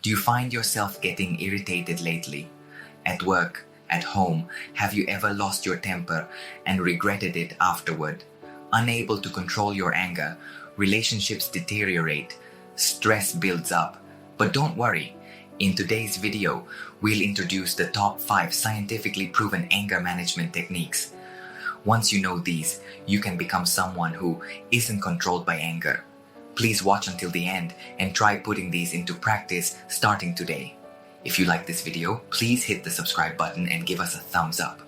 Do you find yourself getting irritated lately? At work, at home, have you ever lost your temper and regretted it afterward? Unable to control your anger, relationships deteriorate, stress builds up. But don't worry, in today's video, we'll introduce the top 5 scientifically proven anger management techniques. Once you know these, you can become someone who isn't controlled by anger. Please watch until the end and try putting these into practice starting today. If you like this video, please hit the subscribe button and give us a thumbs up.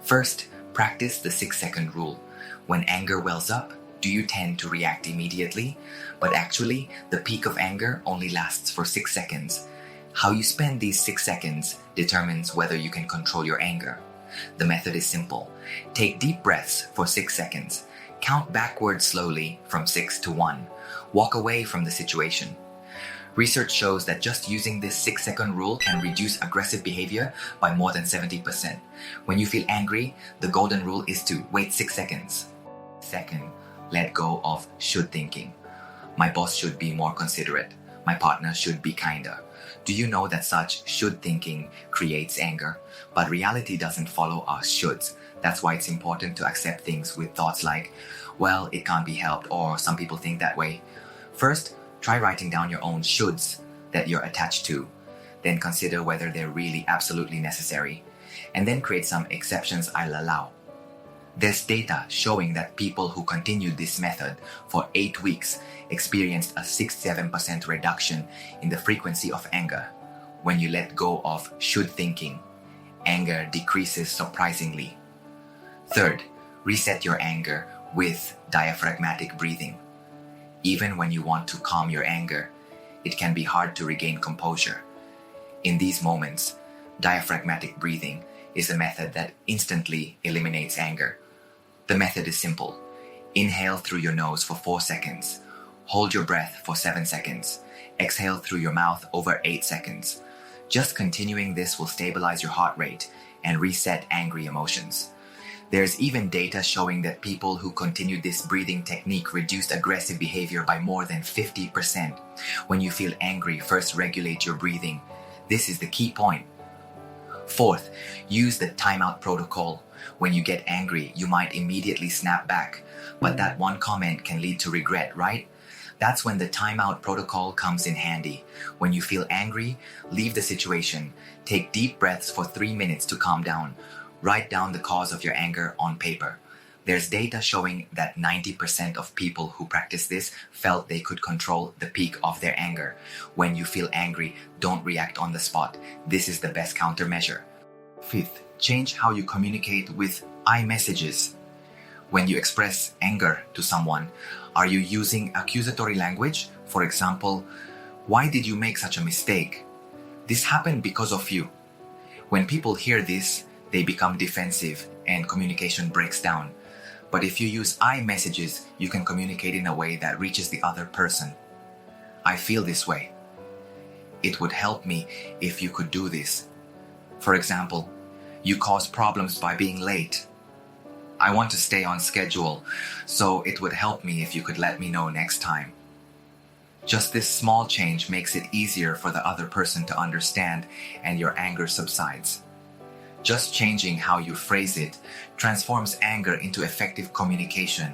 First, practice the 6-second rule. When anger wells up, do you tend to react immediately? But actually, the peak of anger only lasts for 6 seconds. How you spend these 6 seconds determines whether you can control your anger. The method is simple. Take deep breaths for 6 seconds. Count backwards slowly from 6 to 1. Walk away from the situation. Research shows that just using this 6-second rule can reduce aggressive behavior by more than 70%. When you feel angry, the golden rule is to wait 6 seconds. Second, let go of should thinking. My boss should be more considerate. My partner should be kinder. Do you know that such should thinking creates anger? But reality doesn't follow our shoulds. That's why it's important to accept things with thoughts like, well, it can't be helped, or some people think that way. First, try writing down your own shoulds that you're attached to. Then consider whether they're really absolutely necessary. And then create some exceptions I'll allow. There's data showing that people who continued this method for 8 weeks experienced a 6-7% reduction in the frequency of anger. When you let go of should thinking, anger decreases surprisingly. Third, reset your anger with diaphragmatic breathing. Even when you want to calm your anger, it can be hard to regain composure. In these moments, diaphragmatic breathing is a method that instantly eliminates anger. The method is simple. Inhale through your nose for 4 seconds. Hold your breath for 7 seconds. Exhale through your mouth over 8 seconds. Just continuing this will stabilize your heart rate and reset angry emotions. There's even data showing that people who continued this breathing technique reduced aggressive behavior by more than 50%. When you feel angry, first regulate your breathing. This is the key point. Fourth, use the timeout protocol. When you get angry, you might immediately snap back, but that one comment can lead to regret, right? That's when the timeout protocol comes in handy. When you feel angry, leave the situation. Take deep breaths for 3 minutes to calm down. Write down the cause of your anger on paper. There's data showing that 90% of people who practice this felt they could control the peak of their anger. When you feel angry, don't react on the spot. This is the best countermeasure. Fifth, change how you communicate with I messages. When you express anger to someone, are you using accusatory language? For example, why did you make such a mistake? This happened because of you. When people hear this, they become defensive and communication breaks down. But if you use I messages, you can communicate in a way that reaches the other person. I feel this way. It would help me if you could do this. For example, you cause problems by being late. I want to stay on schedule, so it would help me if you could let me know next time. Just this small change makes it easier for the other person to understand and your anger subsides. Just changing how you phrase it transforms anger into effective communication.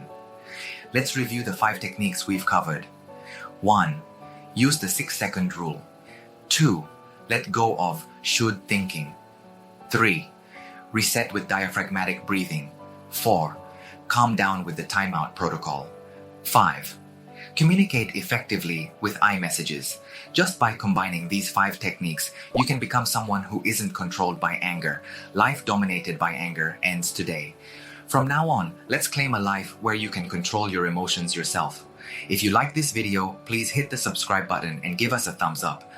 Let's review the 5 techniques we've covered. 1. Use the 6-second rule. 2. Let go of should thinking. 3. Reset with diaphragmatic breathing. 4. Calm down with the timeout protocol. 5. Communicate effectively with I messages. Just by combining these 5 techniques, you can become someone who isn't controlled by anger. Life dominated by anger ends today. From now on, let's claim a life where you can control your emotions yourself. If you like this video, please hit the subscribe button and give us a thumbs up.